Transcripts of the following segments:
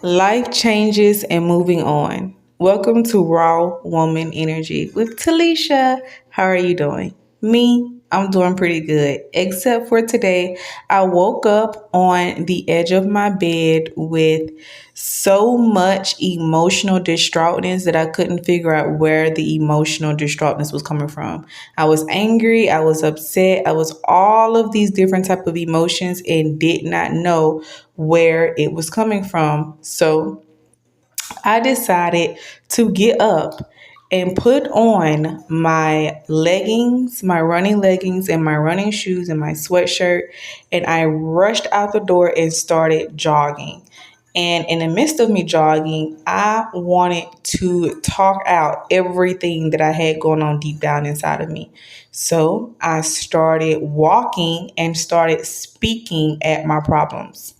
Life changes and moving on. Welcome to Raw Woman Energy with Talisha. How are you doing? I'm doing pretty good. Except for today, I woke up on the edge of my bed with so much emotional distraughtness that I couldn't figure out where the emotional distraughtness was coming from. I was angry, I was upset, I was all of these different type of emotions and did not know where it was coming from. So I decided to get up and put on my leggings, my running leggings, and my running shoes and my sweatshirt. And I rushed out the door and started jogging. And in the midst of me jogging, I wanted to talk out everything that I had going on deep down inside of me. So I started walking and started speaking at my problems.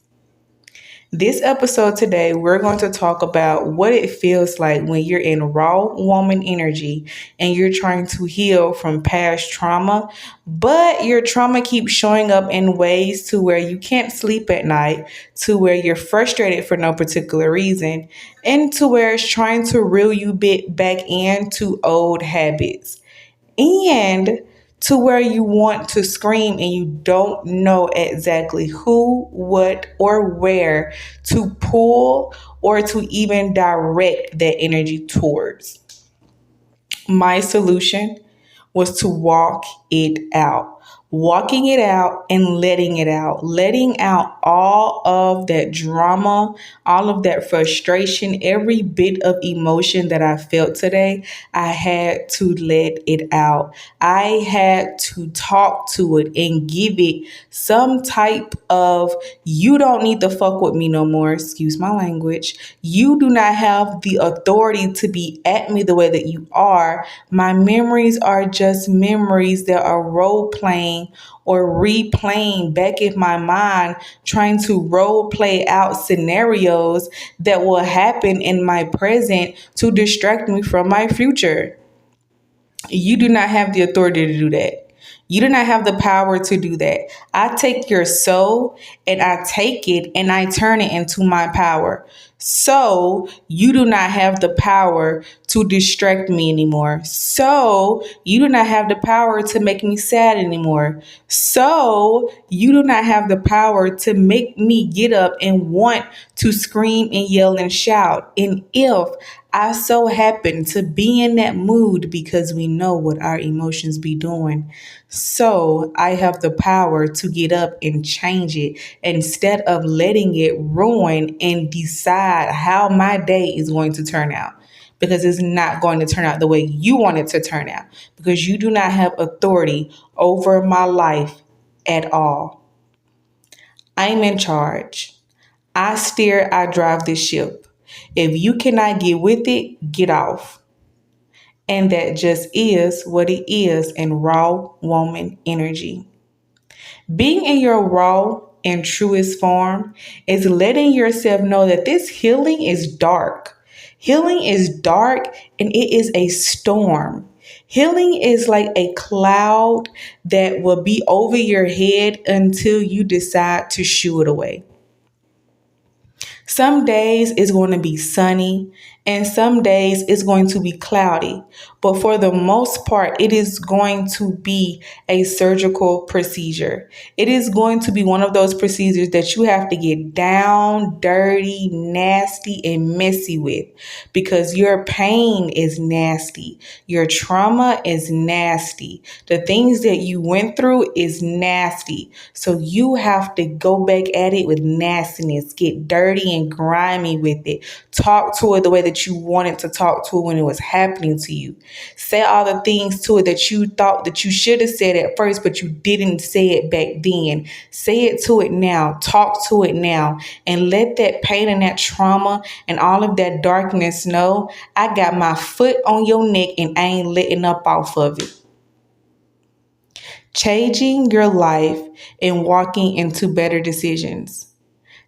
This episode today, we're going to talk about what it feels like when you're in raw woman energy and you're trying to heal from past trauma, but your trauma keeps showing up in ways to where you can't sleep at night, to where you're frustrated for no particular reason, and to where it's trying to reel you back into old habits and to where you want to scream and you don't know exactly who, what, or where to pull or to even direct that energy towards. My solution was to walk it out. Walking it out and letting out all of that drama, all of that frustration, every bit of emotion that I felt today. I had to let it out. I had to talk to it and give it some type of, you don't need to fuck with me no more, excuse my language. You do not have the authority to be at me the way that you are. My memories are just memories that are role playing or replaying back in my mind, trying to role play out scenarios that will happen in my present to distract me from my future. You do not have the authority to do that. You do not have the power to do that. I take your soul and I take it and I turn it into my power. So you do not have the power to distract me anymore. So you do not have the power to make me sad anymore. So you do not have the power to make me get up and want to scream and yell and shout. And if I so happen to be in that mood because we know what our emotions be doing. So I have the power to get up and change it instead of letting it ruin and decide how my day is going to turn out. Because it's not going to turn out the way you want it to turn out. Because you do not have authority over my life at all. I'm in charge. I steer, I drive this ship. If you cannot get with it, get off. And that just is what it is in raw woman energy. Being in your raw and truest form is letting yourself know that this healing is dark. Healing is dark and it is a storm. Healing is like a cloud that will be over your head until you decide to shoo it away. Some days it's going to be sunny and some days it's going to be cloudy. But for the most part, it is going to be a surgical procedure. It is going to be one of those procedures that you have to get down, dirty, nasty, and messy with because your pain is nasty. Your trauma is nasty. The things that you went through is nasty. So you have to go back at it with nastiness, get dirty and grimy with it. Talk to it the way that you wanted to talk to it when it was happening to you. Say all the things to it that you thought that you should have said at first, but you didn't say it back then. Say it to it now. Talk to it now. And let that pain and that trauma and all of that darkness know I got my foot on your neck and I ain't letting up off of it. Changing your life and walking into better decisions.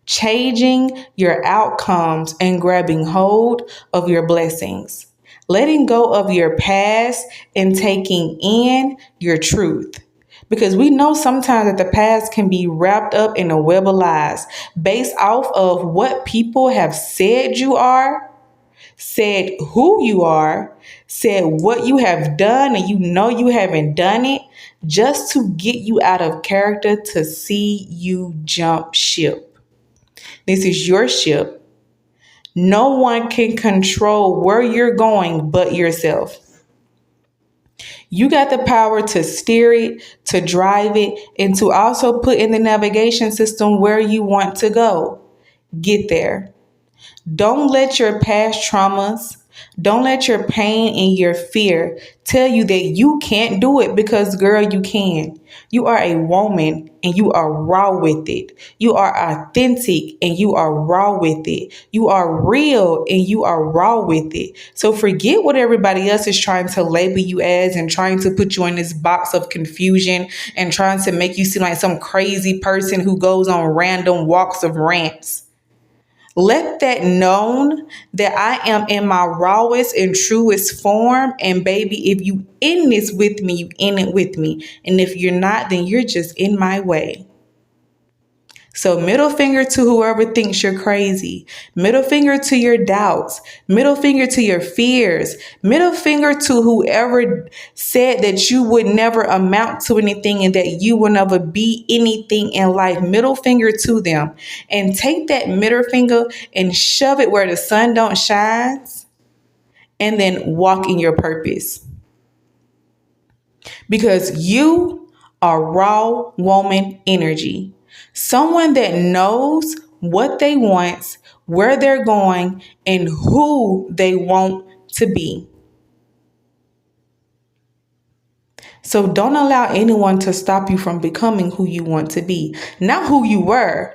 Changing your outcomes and grabbing hold of your blessings. Letting go of your past and taking in your truth. Because we know sometimes that the past can be wrapped up in a web of lies based off of what people have said you are, said who you are, said what you have done, and you know you haven't done it, just to get you out of character to see you jump ship. This is your ship. No one can control where you're going but yourself. You got the power to steer it, to drive it, and to also put in the navigation system where you want to go. Get there. Don't let your past traumas, don't let your pain and your fear tell you that you can't do it, because, girl, you can. You are a woman and you are raw with it. You are authentic and you are raw with it. You are real and you are raw with it. So forget what everybody else is trying to label you as and trying to put you in this box of confusion and trying to make you seem like some crazy person who goes on random walks of rants. Let that known that I am in my rawest and truest form. And baby, if you in this with me, you in it with me. And if you're not, then you're just in my way. So middle finger to whoever thinks you're crazy, middle finger to your doubts, middle finger to your fears, middle finger to whoever said that you would never amount to anything and that you will never be anything in life. Middle finger to them, and take that middle finger and shove it where the sun don't shine, and then walk in your purpose. Because you are raw woman energy. Someone that knows what they want, where they're going, and who they want to be. So don't allow anyone to stop you from becoming who you want to be. Not who you were,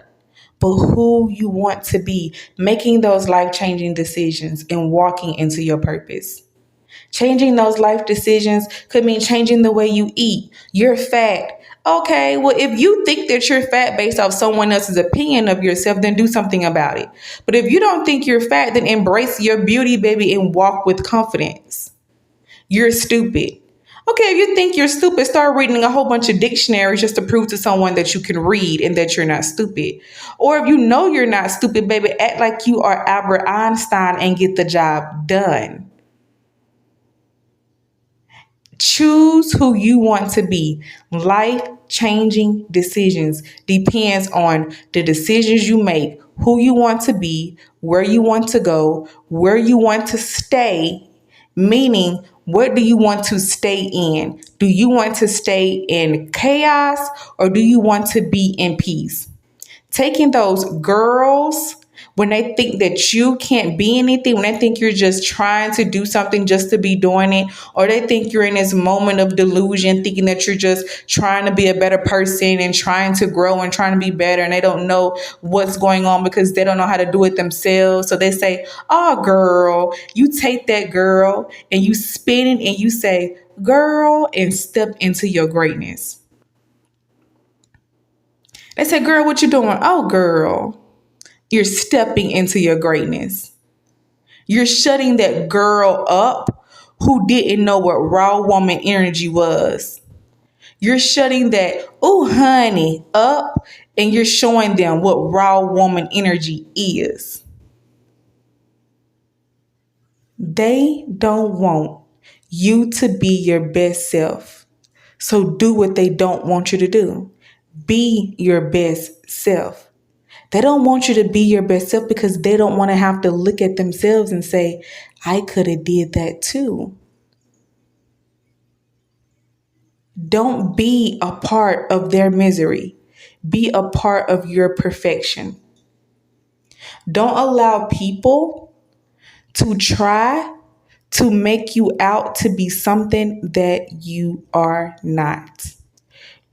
but who you want to be. Making those life-changing decisions and walking into your purpose. Changing those life decisions could mean changing the way you eat. You're fat. Okay, well, if you think that you're fat based off someone else's opinion of yourself, then do something about it. But if you don't think you're fat, then embrace your beauty, baby, and walk with confidence. You're stupid. Okay, if you think you're stupid, start reading a whole bunch of dictionaries just to prove to someone that you can read and that you're not stupid. Or if you know you're not stupid, baby, act like you are Albert Einstein and get the job done. Choose who you want to be. Life-changing decisions depends on the decisions you make, who you want to be, where you want to go, where you want to stay, meaning what do you want to stay in? Do you want to stay in chaos or do you want to be in peace? Taking those girls when they think that you can't be anything, when they think you're just trying to do something just to be doing it, or they think you're in this moment of delusion, thinking that you're just trying to be a better person and trying to grow and trying to be better, and they don't know what's going on because they don't know how to do it themselves. So they say, oh, girl, you take that girl and you spin it and you say, girl, and step into your greatness. They say, girl, what you doing? Oh, girl. You're stepping into your greatness. You're shutting that girl up who didn't know what raw woman energy was. You're shutting that, oh, honey, up, and you're showing them what raw woman energy is. They don't want you to be your best self. So do what they don't want you to do. Be your best self. They don't want you to be your best self because they don't want to have to look at themselves and say, I could have did that too. Don't be a part of their misery. Be a part of your perfection. Don't allow people to try to make you out to be something that you are not.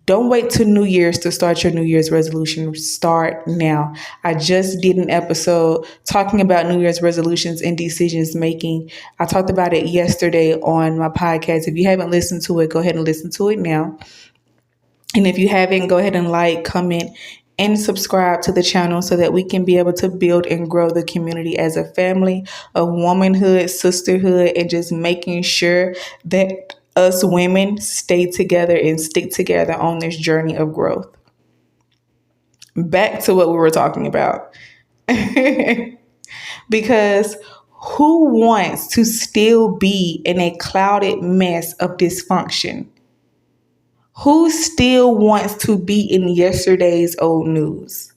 Don't wait till New Year's to start your New Year's resolution. Start now. I just did an episode talking about New Year's resolutions and decisions making. I talked about it yesterday on my podcast. If you haven't listened to it, go ahead and listen to it now. And if you haven't, go ahead and like, comment, and subscribe to the channel so that we can be able to build and grow the community as a family of womanhood, sisterhood, and just making sure that us women stay together and stick together on this journey of growth. Back to what we were talking about. Because who wants to still be in a clouded mess of dysfunction? Who still wants to be in yesterday's old news?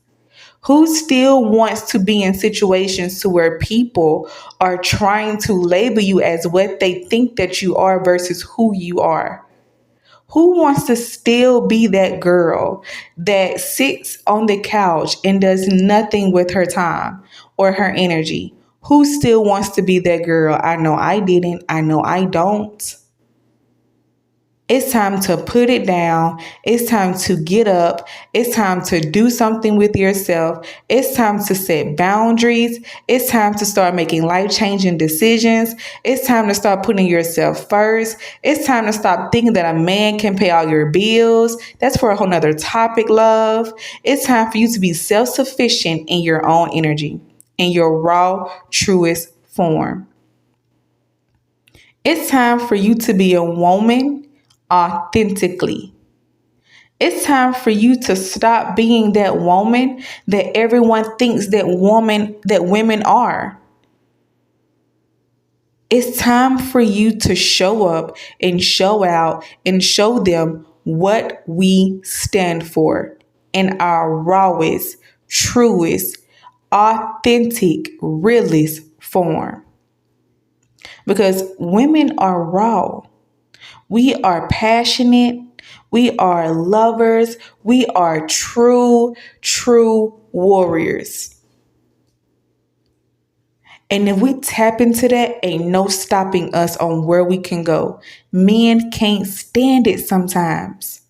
Who still wants to be in situations to where people are trying to label you as what they think that you are versus who you are? Who wants to still be that girl that sits on the couch and does nothing with her time or her energy? Who still wants to be that girl? I know I didn't. I know I don't. It's time to put it down. It's time to get up. It's time to do something with yourself. It's time to set boundaries. It's time to start making life-changing decisions. It's time to start putting yourself first. It's time to stop thinking that a man can pay all your bills. That's for a whole nother topic, love. It's time for you to be self-sufficient in your own energy, in your raw, truest form. It's time for you to be a woman authentically. It's time for you to stop being that woman that everyone thinks that women are. It's time for you to show up and show out and show them what we stand for in our rawest, truest, authentic, realest form. Because women are raw. We are passionate. We are lovers. We are true warriors. And if we tap into that, ain't no stopping us on where we can go. Men can't stand it sometimes.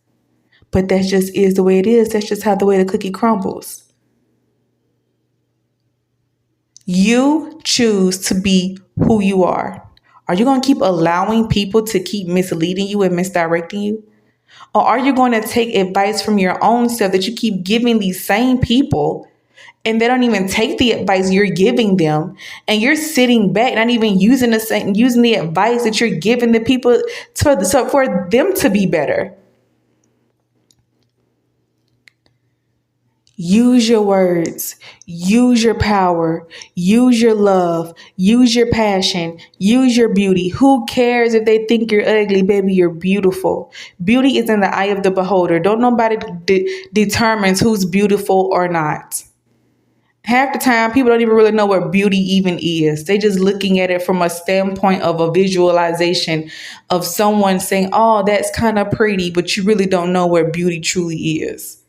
But that just is the way it is. That's just how the way the cookie crumbles. You choose to be who you are. Are you going to keep allowing people to keep misleading you and misdirecting you? Or are you going to take advice from your own self that you keep giving these same people and they don't even take the advice you're giving them, and you're sitting back not even using the advice that you're giving the people for them to be better? Use your words, use your power, use your love, use your passion, use your beauty. Who cares if they think you're ugly, baby? You're beautiful. Beauty is in the eye of the beholder. Don't nobody determines who's beautiful or not. Half the time, people don't even really know what beauty even is. They just looking at it from a standpoint of a visualization of someone saying, oh, that's kind of pretty, but you really don't know where beauty truly is.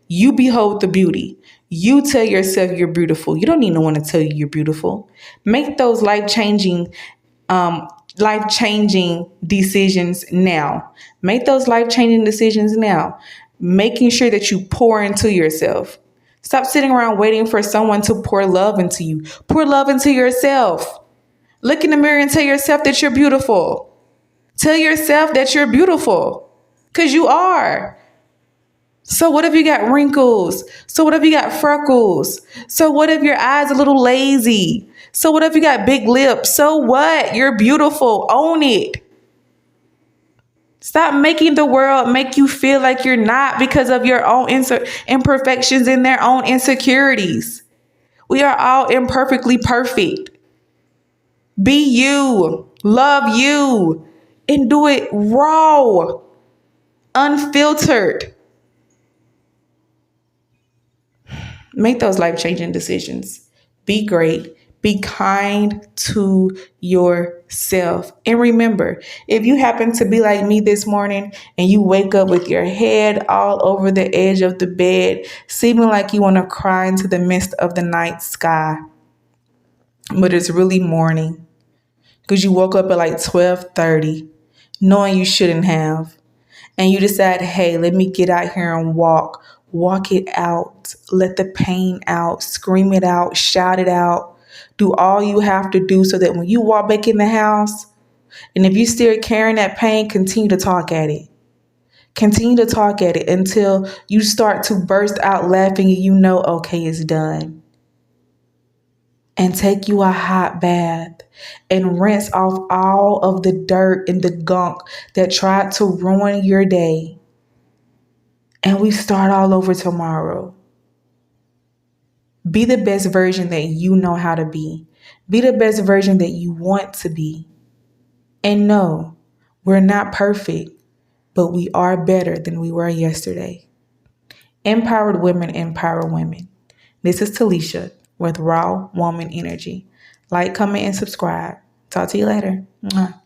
You behold the beauty. You tell yourself you're beautiful. You don't need no one to tell you you're beautiful. Make those um, life-changing decisions now. Make those life-changing decisions now. Making sure that you pour into yourself. Stop sitting around waiting for someone to pour love into you. Pour love into yourself. Look in the mirror and tell yourself that you're beautiful. Tell yourself that you're beautiful. Because you are. So what if you got wrinkles? So what if you got freckles? So what if your eyes a little lazy? So what if you got big lips? So what? You're beautiful. Own it. Stop making the world make you feel like you're not because of your own imperfections and their own insecurities. We are all imperfectly perfect. Be you. Love you. And do it raw. Unfiltered. Make those life-changing decisions. Be great. Be kind to yourself. And remember, if you happen to be like me this morning and you wake up with your head all over the edge of the bed, seeming like you want to cry into the midst of the night sky, but it's really morning because you woke up at like 12:30, knowing you shouldn't have, and you decide, hey, let me get out here and walk. Walk it out. Let the pain out. Scream it out. Shout it out. Do all you have to do so that when you walk back in the house, and if you're still carrying that pain, continue to talk at it. Continue to talk at it until you start to burst out laughing and you know, okay, it's done. and take you a hot bath and rinse off all of the dirt and the gunk that tried to ruin your day. And we start all over tomorrow. Be the best version that you know how to be. Be the best version that you want to be. And no, we're not perfect, but we are better than we were yesterday. Empowered women empower women. This is Talisha with Raw Woman Energy. Like, comment, and subscribe. Talk to you later. Mwah.